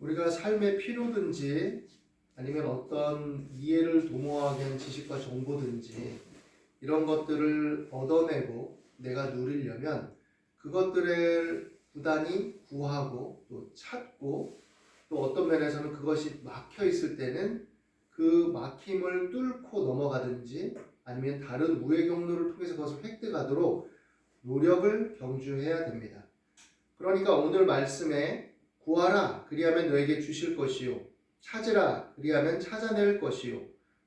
우리가 삶의 필요든지 아니면 어떤 이해를 도모하게 하는 지식과 정보든지 이런 것들을 얻어내고 내가 누리려면 그것들을 부단히 구하고 또 찾고 또 어떤 면에서는 그것이 막혀 있을 때는 그 막힘을 뚫고 넘어가든지 아니면 다른 우회 경로를 통해서 그것을 획득하도록 노력을 경주해야 됩니다. 그러니까 오늘 말씀에 구하라 그리하면 너에게 주실 것이요 찾으라 그리하면 찾아낼 것이요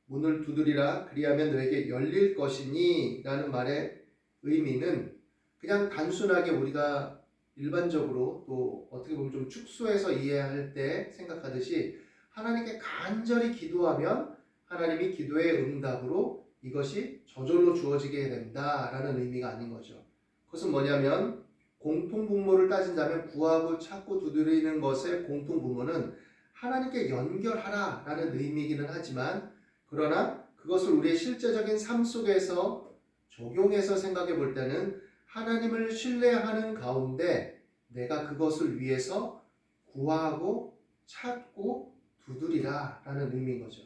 문을 두드리라 그리하면 너에게 열릴 것이니 라는 말의 의미는 그냥 단순하게 우리가 일반적으로 또 어떻게 보면 좀 축소해서 이해할 때 생각하듯이 하나님께 간절히 기도하면 하나님이 기도의 응답으로 이것이 저절로 주어지게 된다라는 의미가 아닌 거죠. 그것은 뭐냐면 공통분모를 따진다면 구하고 찾고 두드리는 것의 공통분모는 하나님께 연결하라 라는 의미이기는 하지만 그러나 그것을 우리의 실제적인 삶 속에서 적용해서 생각해 볼 때는 하나님을 신뢰하는 가운데 내가 그것을 위해서 구하고 찾고 두드리라 라는 의미인 거죠.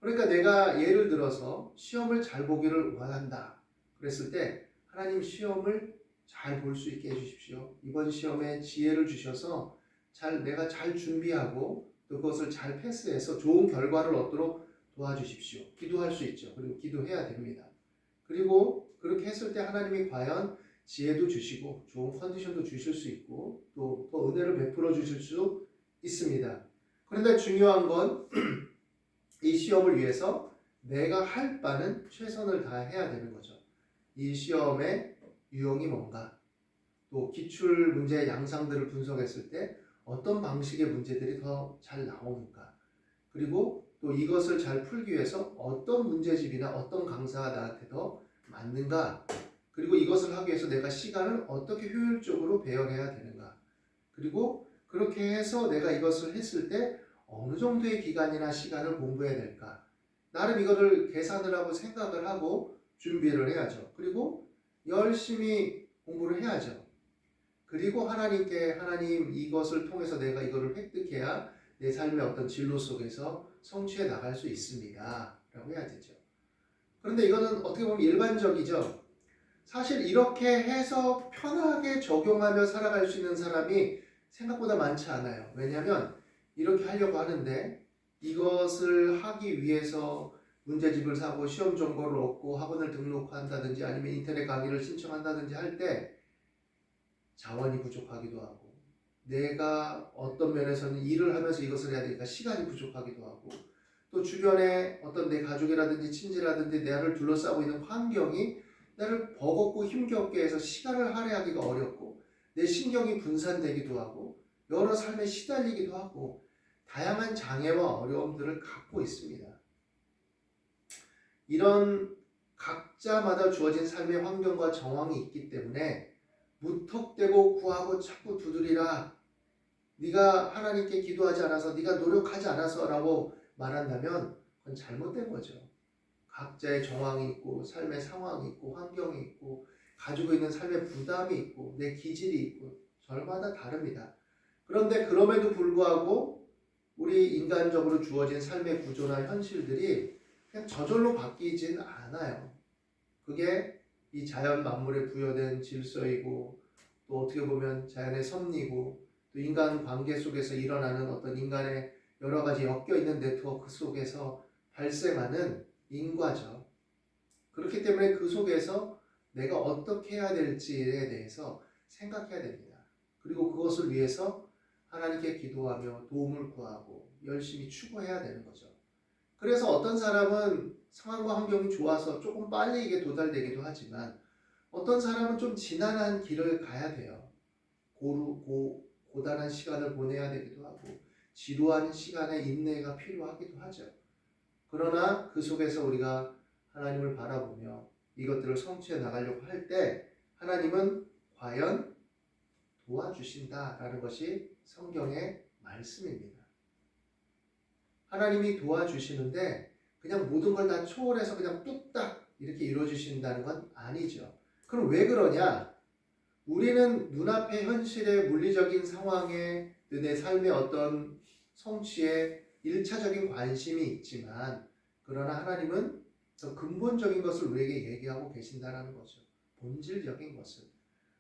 그러니까 내가 예를 들어서 시험을 잘 보기를 원한다 그랬을 때 하나님 시험을 잘 볼 수 있게 해주십시오. 이번 시험에 지혜를 주셔서 내가 잘 준비하고 또 그것을 잘 패스해서 좋은 결과를 얻도록 도와주십시오. 기도할 수 있죠. 그리고 기도해야 됩니다. 그리고 그렇게 했을 때 하나님이 과연 지혜도 주시고 좋은 컨디션도 주실 수 있고 또 더 은혜를 베풀어 주실 수 있습니다. 그런데 중요한 건 이 시험을 위해서 내가 할 바는 최선을 다해야 되는 거죠. 이 시험의 유형이 뭔가 또 기출 문제의 양상들을 분석했을 때 어떤 방식의 문제들이 더 잘 나오는가 그리고 또 이것을 잘 풀기 위해서 어떤 문제집이나 어떤 강사가 나한테 더 맞는가 그리고 이것을 하기 위해서 내가 시간을 어떻게 효율적으로 배열해야 되는가 그리고 그렇게 해서 내가 이것을 했을 때 어느 정도의 기간이나 시간을 공부해야 될까 나름 이거를 계산을 하고 생각을 하고 준비를 해야죠. 그리고 열심히 공부를 해야죠. 그리고 하나님께 하나님 이것을 통해서 내가 이거를 획득해야 내 삶의 어떤 진로 속에서 성취해 나갈 수 있습니다 라고 해야 되죠. 그런데 이거는 어떻게 보면 일반적이죠. 사실 이렇게 해서 편하게 적용하며 살아갈 수 있는 사람이 생각보다 많지 않아요. 왜냐하면 이렇게 하려고 하는데 이것을 하기 위해서 문제집을 사고 시험 정보를 얻고 학원을 등록한다든지 아니면 인터넷 강의를 신청한다든지 할 때 자원이 부족하기도 하고 내가 어떤 면에서는 일을 하면서 이것을 해야 되니까 시간이 부족하기도 하고 또 주변에 어떤 내 가족이라든지 친지라든지 나를 둘러싸고 있는 환경이 나를 버겁고 힘겹게 해서 시간을 할애하기가 어렵고 내 신경이 분산되기도 하고 여러 삶에 시달리기도 하고 다양한 장애와 어려움들을 갖고 있습니다. 이런 각자마다 주어진 삶의 환경과 정황이 있기 때문에 무턱대고 구하고 찾고 두드리라 네가 하나님께 기도하지 않아서 네가 노력하지 않아서 라고 말한다면 그건 잘못된 거죠. 각자의 정황이 있고 삶의 상황이 있고 환경이 있고 가지고 있는 삶의 부담이 있고 내 기질이 있고 저마다 다릅니다. 그런데 그럼에도 불구하고 우리 인간적으로 주어진 삶의 구조나 현실들이 그냥 저절로 바뀌진 않아요. 그게 이 자연 만물에 부여된 질서이고 또 어떻게 보면 자연의 섭리고 또 인간 관계 속에서 일어나는 어떤 인간의 여러 가지 엮여있는 네트워크 속에서 발생하는 인과죠. 그렇기 때문에 그 속에서 내가 어떻게 해야 될지에 대해서 생각해야 됩니다. 그리고 그것을 위해서 하나님께 기도하며 도움을 구하고 열심히 추구해야 되는 거죠. 그래서 어떤 사람은 상황과 환경이 좋아서 조금 빨리 이게 도달되기도 하지만 어떤 사람은 좀 지난한 길을 가야 돼요. 고단한 시간을 보내야 되기도 하고 지루한 시간의 인내가 필요하기도 하죠. 그러나 그 속에서 우리가 하나님을 바라보며 이것들을 성취해 나가려고 할 때 하나님은 과연 도와주신다라는 것이 성경의 말씀입니다. 하나님이 도와주시는데 그냥 모든 걸 다 초월해서 그냥 뚝딱 이렇게 이루어주신다는 건 아니죠. 그럼 왜 그러냐? 우리는 눈앞의 현실의 물리적인 상황에 또 내 삶의 어떤 성취에 1차적인 관심이 있지만 그러나 하나님은 더 근본적인 것을 우리에게 얘기하고 계신다라는 거죠. 본질적인 것을.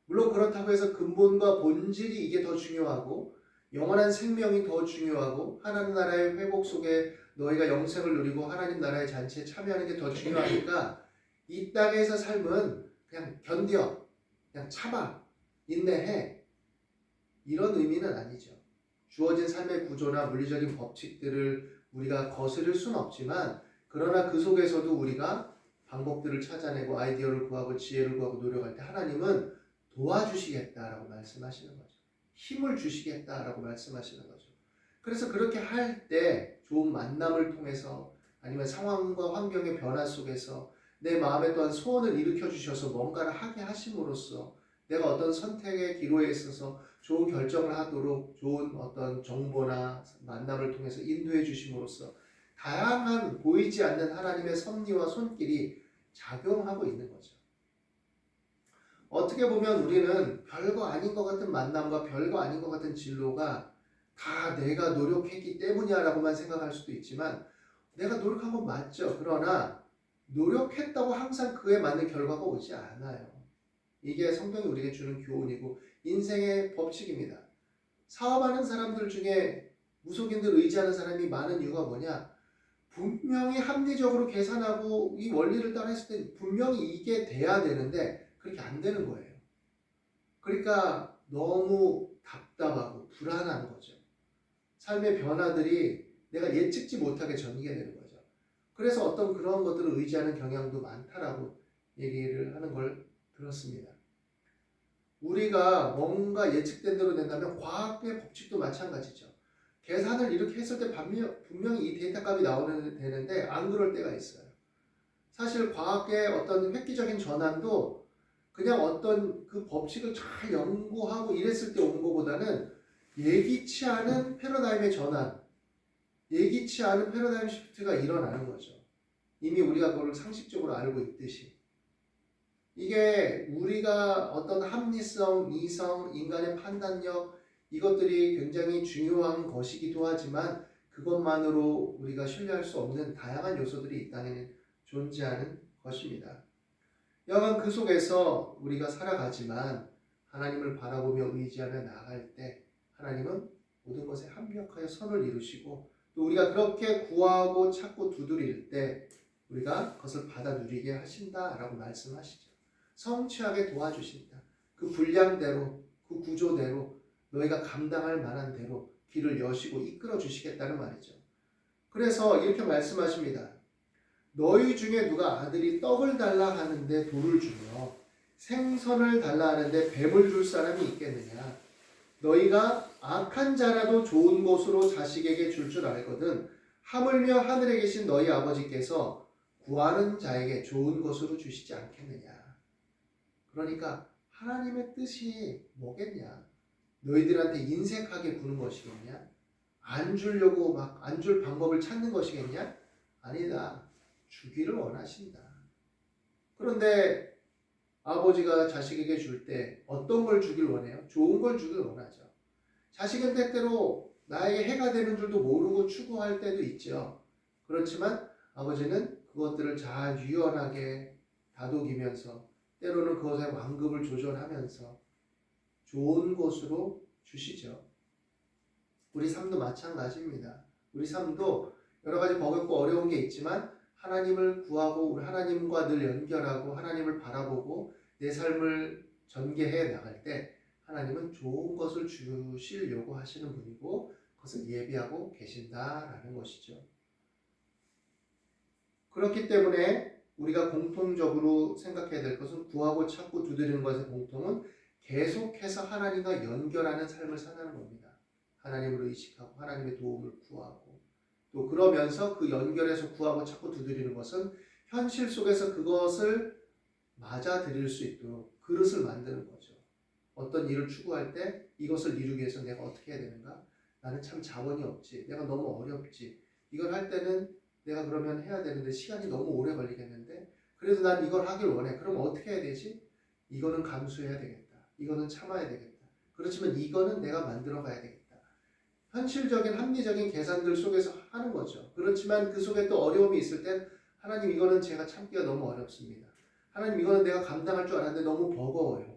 물론 그렇다고 해서 근본과 본질이 이게 더 중요하고 영원한 생명이 더 중요하고 하나님 나라의 회복 속에 너희가 영생을 누리고 하나님 나라의 잔치에 참여하는 게 더 중요하니까 이 땅에서 삶은 그냥 견뎌, 그냥 참아, 인내해 이런 의미는 아니죠. 주어진 삶의 구조나 물리적인 법칙들을 우리가 거스를 수는 없지만 그러나 그 속에서도 우리가 방법들을 찾아내고 아이디어를 구하고 지혜를 구하고 노력할 때 하나님은 도와주시겠다라고 말씀하시는 거죠. 힘을 주시겠다라고 말씀하시는 거죠. 그래서 그렇게 할 때 좋은 만남을 통해서 아니면 상황과 환경의 변화 속에서 내 마음에 또한 소원을 일으켜 주셔서 뭔가를 하게 하심으로써 내가 어떤 선택의 기로에 있어서 좋은 결정을 하도록 좋은 어떤 정보나 만남을 통해서 인도해 주심으로써 다양한 보이지 않는 하나님의 섭리와 손길이 작용하고 있는 거죠. 어떻게 보면 우리는 별거 아닌 것 같은 만남과 별거 아닌 것 같은 진로가 다 내가 노력했기 때문이야 라고만 생각할 수도 있지만 내가 노력한 건 맞죠. 그러나 노력했다고 항상 그에 맞는 결과가 오지 않아요. 이게 성경이 우리에게 주는 교훈이고 인생의 법칙입니다. 사업하는 사람들 중에 무속인들 의지하는 사람이 많은 이유가 뭐냐? 분명히 합리적으로 계산하고 이 원리를 따라 했을 때 분명히 이게 돼야 되는데 그렇게 안 되는 거예요. 그러니까 너무 답답하고 불안한 거죠. 삶의 변화들이 내가 예측지 못하게 전개되는 거죠. 그래서 어떤 그런 것들을 의지하는 경향도 많다라고 얘기를 하는 걸 들었습니다. 우리가 뭔가 예측된 대로 된다면 과학의 법칙도 마찬가지죠. 계산을 이렇게 했을 때 분명히 이 데이터 값이 되는데 안 그럴 때가 있어요. 사실 과학의 어떤 획기적인 전환도 그냥 어떤 그 법칙을 잘 연구하고 이랬을 때 온 것보다는 예기치 않은 패러다임의 전환, 예기치 않은 패러다임 시프트가 일어나는 거죠. 이미 우리가 그걸 상식적으로 알고 있듯이. 이게 우리가 어떤 합리성, 이성, 인간의 판단력 이것들이 굉장히 중요한 것이기도 하지만 그것만으로 우리가 신뢰할 수 없는 다양한 요소들이 이 땅에는 존재하는 것입니다. 여간 그 속에서 우리가 살아가지만 하나님을 바라보며 의지하며 나아갈 때 하나님은 모든 것에 합력하여 선을 이루시고 또 우리가 그렇게 구하고 찾고 두드릴 때 우리가 그것을 받아 누리게 하신다라고 말씀하시죠. 성취하게 도와주신다. 그 분량대로 그 구조대로 너희가 감당할 만한 대로 길을 여시고 이끌어 주시겠다는 말이죠. 그래서 이렇게 말씀하십니다. 너희 중에 누가 아들이 떡을 달라 하는데 돌을 주며 생선을 달라 하는데 뱀을 줄 사람이 있겠느냐. 너희가 악한 자라도 좋은 것으로 자식에게 줄 줄 알거든 하물며 하늘에 계신 너희 아버지께서 구하는 자에게 좋은 것으로 주시지 않겠느냐. 그러니까 하나님의 뜻이 뭐겠냐. 너희들한테 인색하게 구는 것이겠냐. 안 주려고 막 안 줄 방법을 찾는 것이겠냐. 아니다. 주기를 원하신다. 그런데 아버지가 자식에게 줄 때 어떤 걸 주길 원해요? 좋은 걸 주길 원하죠. 자식은 때때로 나에게 해가 되는 줄도 모르고 추구할 때도 있죠. 그렇지만 아버지는 그것들을 잘 유연하게 다독이면서 때로는 그것의 완급을 조절하면서 좋은 곳으로 주시죠. 우리 삶도 마찬가지입니다. 우리 삶도 여러 가지 버겁고 어려운 게 있지만 하나님을 구하고 우리 하나님과 늘 연결하고 하나님을 바라보고 내 삶을 전개해 나갈 때 하나님은 좋은 것을 주시려고 하시는 분이고 그것을 예비하고 계신다라는 것이죠. 그렇기 때문에 우리가 공통적으로 생각해야 될 것은 구하고 찾고 두드리는 것의 공통은 계속해서 하나님과 연결하는 삶을 사는 겁니다. 하나님을 의식하고 하나님의 도움을 구하고 또 그러면서 그 연결해서 구하고 찾고 두드리는 것은 현실 속에서 그것을 맞아들일 수 있도록 그릇을 만드는 거죠. 어떤 일을 추구할 때 이것을 이루기 위해서 내가 어떻게 해야 되는가? 나는 참 자원이 없지. 내가 너무 어렵지. 이걸 할 때는 내가 그러면 해야 되는데 시간이 너무 오래 걸리겠는데 그래도 난 이걸 하길 원해. 그럼 어떻게 해야 되지? 이거는 감수해야 되겠다. 이거는 참아야 되겠다. 그렇지만 이거는 내가 만들어 가야 되겠다. 현실적인 합리적인 계산들 속에서 하는 거죠. 그렇지만 그 속에 또 어려움이 있을 땐 하나님 이거는 제가 참기가 너무 어렵습니다. 하나님 이거는 내가 감당할 줄 알았는데 너무 버거워요.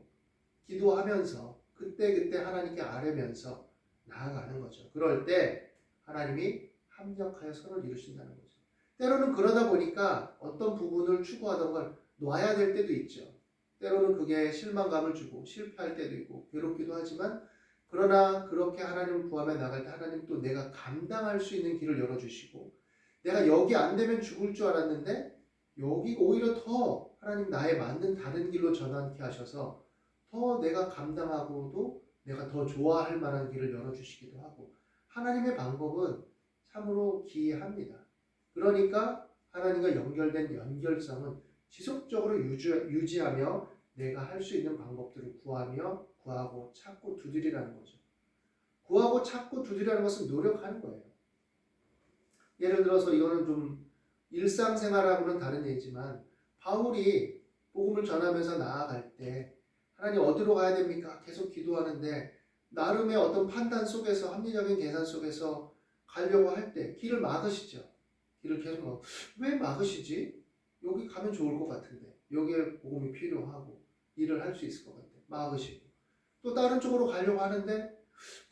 기도하면서 그때그때 하나님께 아뢰면서 나아가는 거죠. 그럴 때 하나님이 합력하여 선을 이루신다는 거죠. 때로는 그러다 보니까 어떤 부분을 추구하던 걸 놔야 될 때도 있죠. 때로는 그게 실망감을 주고 실패할 때도 있고 괴롭기도 하지만 그러나 그렇게 하나님을 구하며 나갈 때 하나님 또 내가 감당할 수 있는 길을 열어주시고 내가 여기 안 되면 죽을 줄 알았는데 여기 오히려 더 하나님 나에 맞는 다른 길로 전환케 하셔서 더 내가 감당하고도 내가 더 좋아할 만한 길을 열어주시기도 하고 하나님의 방법은 참으로 기이합니다. 그러니까 하나님과 연결된 연결성은 지속적으로 유지하며 내가 할 수 있는 방법들을 구하고 찾고 두드리라는 거죠. 구하고 찾고 두드리라는 것은 노력하는 거예요. 예를 들어서 이거는 좀 일상생활하고는 다른 얘기지만 바울이 복음을 전하면서 나아갈 때 하나님 어디로 가야 됩니까? 계속 기도하는데 나름의 어떤 판단 속에서 합리적인 계산 속에서 가려고 할 때 길을 막으시죠. 길을 계속 왜 막으시지? 여기 가면 좋을 것 같은데 여기에 복음이 필요하고 일을 할 수 있을 것 같아. 막으시고 또 다른 쪽으로 가려고 하는데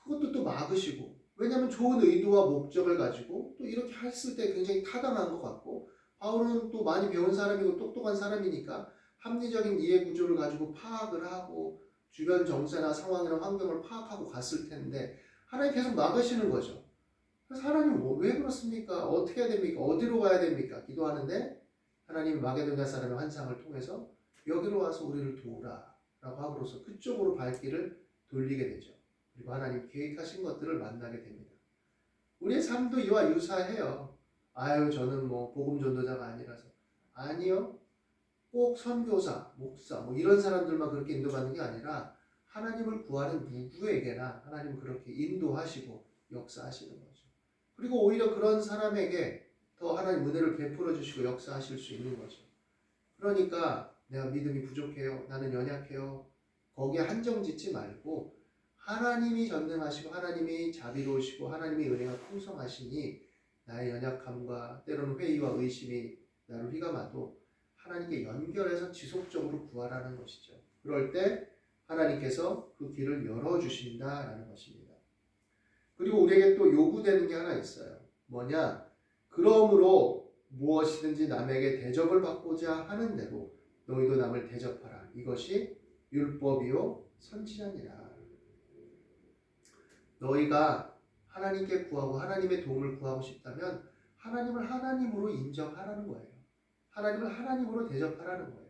그것도 또 막으시고 왜냐하면 좋은 의도와 목적을 가지고 또 이렇게 했을 때 굉장히 타당한 것 같고 바울은 또 많이 배운 사람이고 똑똑한 사람이니까 합리적인 이해 구조를 가지고 파악을 하고 주변 정세나 상황이나 환경을 파악하고 갔을 텐데 하나님 계속 막으시는 거죠. 그래서 하나님 왜 그렇습니까? 어떻게 해야 됩니까? 어디로 가야 됩니까? 기도하는데 하나님 마게도냐 사람의 환상을 통해서 여기로 와서 우리를 도우라 라고 함으로써 그쪽으로 발길을 돌리게 되죠. 그리고 하나님 계획하신 것들을 만나게 됩니다. 우리의 삶도 이와 유사해요. 아유 저는 뭐 복음 전도자가 아니라서. 아니요. 꼭 선교사, 목사 뭐 이런 사람들만 그렇게 인도받는 게 아니라 하나님을 구하는 누구에게나 하나님은 그렇게 인도하시고 역사하시는 거죠. 그리고 오히려 그런 사람에게 더 하나님 은혜를 베풀어 주시고 역사하실 수 있는 거죠. 그러니까 내가 믿음이 부족해요. 나는 연약해요. 거기에 한정 짓지 말고 하나님이 전능하시고 하나님이 자비로우시고 하나님의 은혜가 풍성하시니 나의 연약함과 때로는 회의와 의심이 나를 휘감아도 하나님께 연결해서 지속적으로 구하라는 것이죠. 그럴 때 하나님께서 그 길을 열어주신다라는 것입니다. 그리고 우리에게 또 요구되는 게 하나 있어요. 뭐냐? 그러므로 무엇이든지 남에게 대접을 받고자 하는 대로 너희도 남을 대접하라. 이것이 율법이요 선지자니라. 너희가 하나님께 구하고 하나님의 도움을 구하고 싶다면 하나님을 하나님으로 인정하라는 거예요. 하나님을 하나님으로 대접하라는 거예요.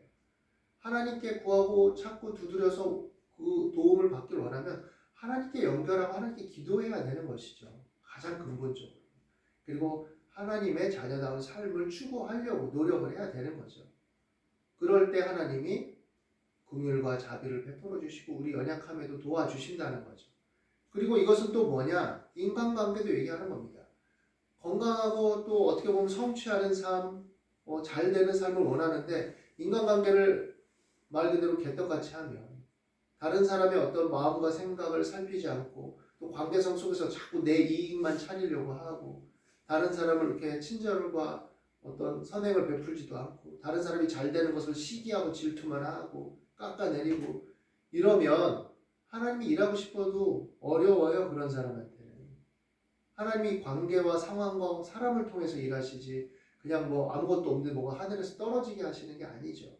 하나님께 구하고 찾고 두드려서 그 도움을 받기를 원하면 하나님께 연결하고 하나님께 기도해야 되는 것이죠. 가장 근본적으로. 그리고 하나님의 자녀다운 삶을 추구하려고 노력을 해야 되는 거죠. 그럴 때 하나님이 긍휼과 자비를 베풀어 주시고 우리 연약함에도 도와주신다는 거죠. 그리고 이것은 또 뭐냐? 인간관계도 얘기하는 겁니다. 건강하고 또 어떻게 보면 성취하는 삶, 잘 되는 삶을 원하는데 인간관계를 말 그대로 개떡같이 하면 다른 사람의 어떤 마음과 생각을 살피지 않고 또 관계성 속에서 자꾸 내 이익만 찾으려고 하고 다른 사람을 이렇게 친절과 어떤 선행을 베풀지도 않고 다른 사람이 잘 되는 것을 시기하고 질투만 하고 깎아내리고 이러면 하나님이 일하고 싶어도 어려워요. 그런 사람한테는. 하나님이 관계와 상황과 사람을 통해서 일하시지 그냥 뭐 아무것도 없는데 뭐가 하늘에서 떨어지게 하시는 게 아니죠.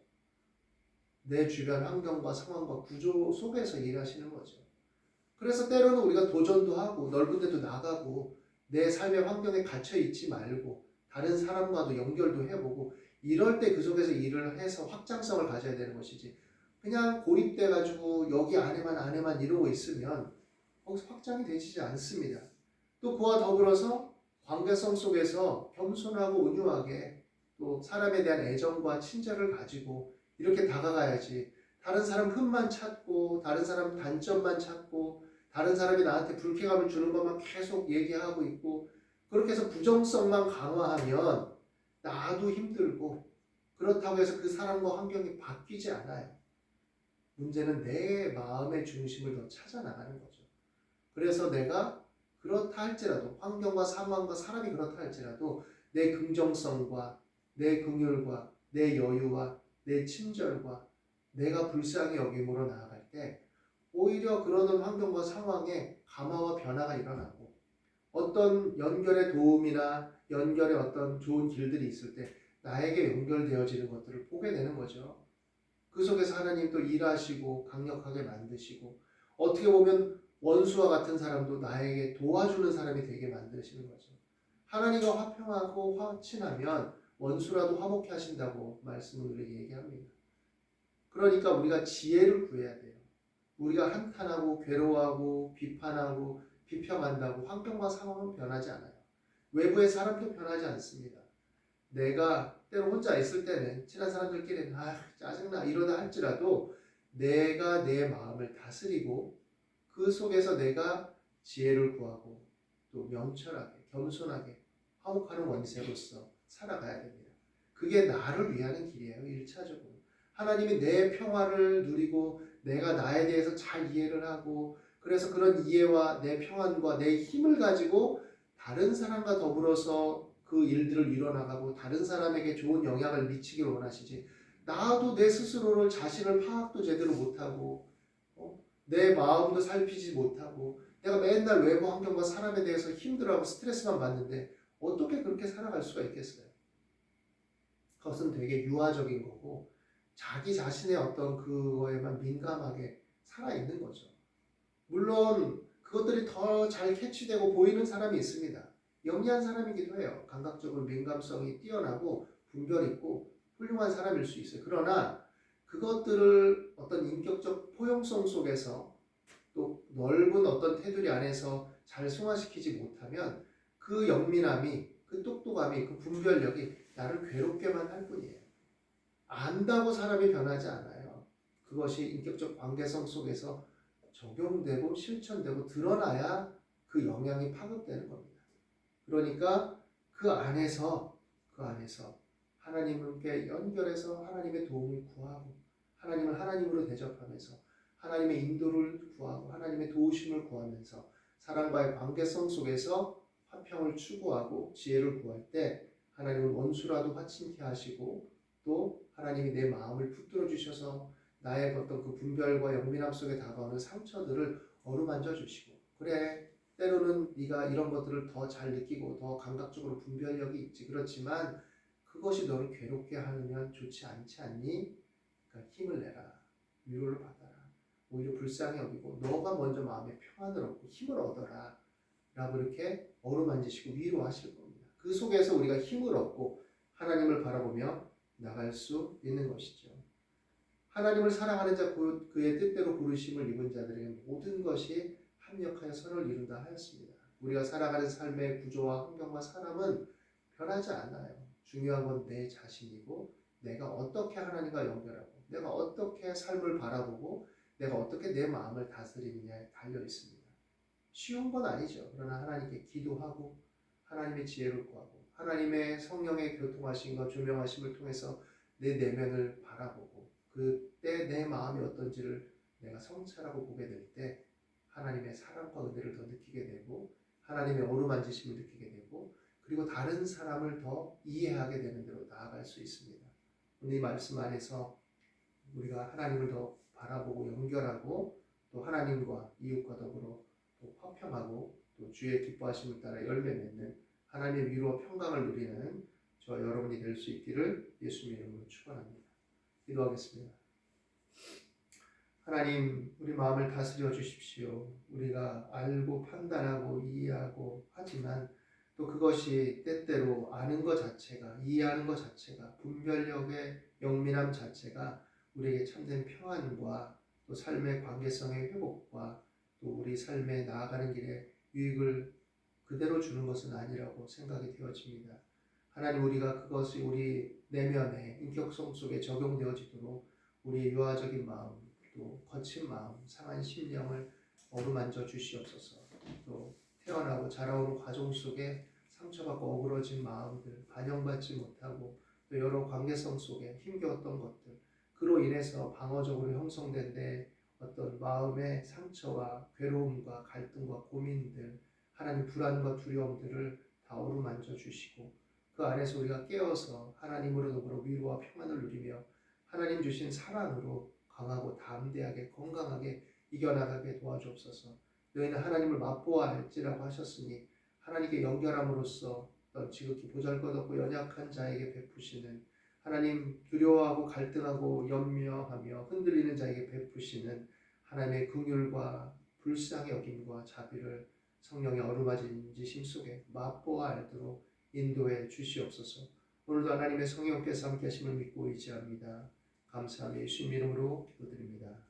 내 주변 환경과 상황과 구조 속에서 일하시는 거죠. 그래서 때로는 우리가 도전도 하고 넓은 데도 나가고 내 삶의 환경에 갇혀 있지 말고 다른 사람과도 연결도 해보고 이럴 때 그 속에서 일을 해서 확장성을 가져야 되는 것이지 그냥 고립돼가지고 여기 안에만 이러고 있으면 거기서 확장이 되지 않습니다. 또 그와 더불어서 관계성 속에서 겸손하고 온유하게 또 사람에 대한 애정과 친절을 가지고 이렇게 다가가야지 다른 사람 흠만 찾고 다른 사람 단점만 찾고 다른 사람이 나한테 불쾌감을 주는 것만 계속 얘기하고 있고 그렇게 해서 부정성만 강화하면 나도 힘들고 그렇다고 해서 그 사람과 환경이 바뀌지 않아요. 문제는 내 마음의 중심을 더 찾아 나가는 거죠. 그래서 내가 그렇다 할지라도 환경과 상황과 사람이 그렇다 할지라도 내 긍정성과 내 긍휼과 내 여유와 내 친절과 내가 불쌍히 여김으로 나아갈 때 오히려 그러던 환경과 상황에 감화와 변화가 일어나고 어떤 연결의 도움이나 연결의 어떤 좋은 길들이 있을 때 나에게 연결되어지는 것들을 보게 되는 거죠. 그 속에서 하나님 또 일하시고 강력하게 만드시고 어떻게 보면 원수와 같은 사람도 나에게 도와주는 사람이 되게 만드시는 거죠. 하나님과 화평하고 화친하면 원수라도 화목해 하신다고 말씀을 우리에게 얘기합니다. 그러니까 우리가 지혜를 구해야 돼요. 우리가 한탄하고 괴로워하고 비판하고 비평한다고 환경과 상황은 변하지 않아요. 외부의 사람도 변하지 않습니다. 내가 때로 혼자 있을 때는 친한 사람들끼리는 짜증나 이러다 할지라도 내가 내 마음을 다스리고 그 속에서 내가 지혜를 구하고 또 명철하게 겸손하게 화목하는 원세로서 살아가야 됩니다. 그게 나를 위하는 길이에요. 1차적으로. 하나님이 내 평화를 누리고 내가 나에 대해서 잘 이해를 하고 그래서 그런 이해와 내 평안과 내 힘을 가지고 다른 사람과 더불어서 그 일들을 이뤄나가고 다른 사람에게 좋은 영향을 미치기를 원하시지 나도 내 스스로를 자신을 파악도 제대로 못하고 내 마음도 살피지 못하고 내가 맨날 외부 환경과 사람에 대해서 힘들어하고 스트레스만 받는데 어떻게 그렇게 살아갈 수가 있겠어요? 그것은 되게 유아적인 거고 자기 자신의 어떤 그거에만 민감하게 살아있는 거죠. 물론 그것들이 더 잘 캐치되고 보이는 사람이 있습니다. 영리한 사람이기도 해요. 감각적으로 민감성이 뛰어나고 분별 있고 훌륭한 사람일 수 있어요. 그러나 그것들을 어떤 인격적 포용성 속에서 또 넓은 어떤 테두리 안에서 잘 승화시키지 못하면 그 영민함이, 그 똑똑함이, 그 분별력이 나를 괴롭게만 할 뿐이에요. 안다고 사람이 변하지 않아요. 그것이 인격적 관계성 속에서 적용되고 실천되고 드러나야 그 영향이 파급되는 겁니다. 그러니까 그 안에서 하나님께 연결해서 하나님의 도움을 구하고 하나님을 하나님으로 대접하면서 하나님의 인도를 구하고 하나님의 도우심을 구하면서 사랑과의 관계성 속에서 화평을 추구하고 지혜를 구할 때 하나님은 원수라도 화친케 하시고 또 하나님이 내 마음을 붙들어 주셔서 나의 어떤 그 분별과 영민함 속에 다가오는 상처들을 어루만져 주시고 그래 때로는 네가 이런 것들을 더 잘 느끼고 더 감각적으로 분별력이 있지 그렇지만 그것이 너를 괴롭게 하면 좋지 않지 않니? 그러니까 힘을 내라. 위로를 받아라. 오히려 불쌍히 여기고 너가 먼저 마음의 평안을 얻고 힘을 얻어라. 라고 이렇게 어루만지시고 위로하실 겁니다. 그 속에서 우리가 힘을 얻고 하나님을 바라보며 나갈 수 있는 것이죠. 하나님을 사랑하는 자 그의 뜻대로 부르심을 입은 자들에게 모든 것이 합력하여 선을 이룬다 하였습니다. 우리가 살아가는 삶의 구조와 환경과 사람은 변하지 않아요. 중요한 건 내 자신이고 내가 어떻게 하나님과 연결하고 내가 어떻게 삶을 바라보고 내가 어떻게 내 마음을 다스리느냐에 달려 있습니다. 쉬운 건 아니죠. 그러나 하나님께 기도하고 하나님의 지혜를 구하고 하나님의 성령의 교통하심과 조명하심을 통해서 내 내면을 바라보고 그때 내 마음이 어떤지를 내가 성찰하고 보게 될 때 하나님의 사랑과 은혜를 더 느끼게 되고 하나님의 어루만지심을 느끼게 되고 그리고 다른 사람을 더 이해하게 되는 대로 나아갈 수 있습니다. 오늘 이 말씀 안에서 우리가 하나님을 더 바라보고 연결하고 또 하나님과 이웃과 더불어 또 화평하고 또 주의 기뻐하심을 따라 열매 맺는 하나님의 위로와 평강을 누리는 저와 여러분이 될 수 있기를 예수님의 이름으로 축원합니다. 기도하겠습니다. 하나님, 우리 마음을 다스려 주십시오. 우리가 알고 판단하고 이해하고 하지만 또 그것이 때때로 아는 것 자체가, 이해하는 것 자체가, 분별력의 영민함 자체가 우리에게 참된 평안과 또 삶의 관계성의 회복과 또 우리 삶에 나아가는 길에 유익을 그대로 주는 것은 아니라고 생각이 되어집니다. 하나님, 우리가 그것이 우리 내면의 인격성 속에 적용되어지도록 우리의 유아적인 마음, 또 거친 마음, 상한 심령을 어루만져 주시옵소서. 또 태어나고 자라오는 과정 속에 상처받고 어그러진 마음들, 반영받지 못하고 또 여러 관계성 속에 힘겨웠던 것들, 그로 인해서 방어적으로 형성된 내 어떤 마음의 상처와 괴로움과 갈등과 고민들, 하나님 불안과 두려움들을 다 어루만져 주시고 그 안에서 우리가 깨어서 하나님으로 더불어 위로와 평안을 누리며 하나님 주신 사랑으로 강하고 담대하게 건강하게 이겨나가게 도와주옵소서. 너희는 하나님을 맛보아 알지라고 하셨으니 하나님께 연결함으로써 어떤 지극히 보잘것없고 연약한 자에게 베푸시는 하나님 두려워하고 갈등하고 염려하며 흔들리는 자에게 베푸시는 하나님의 긍휼과 불쌍히 여김과 자비를 성령의 어루만진 지심 속에 맛보아 알도록 인도해 주시옵소서. 오늘도 하나님의 성령께서 함께 하심을 믿고 의지합니다. 감사하며 예수님 이름으로 기도드립니다.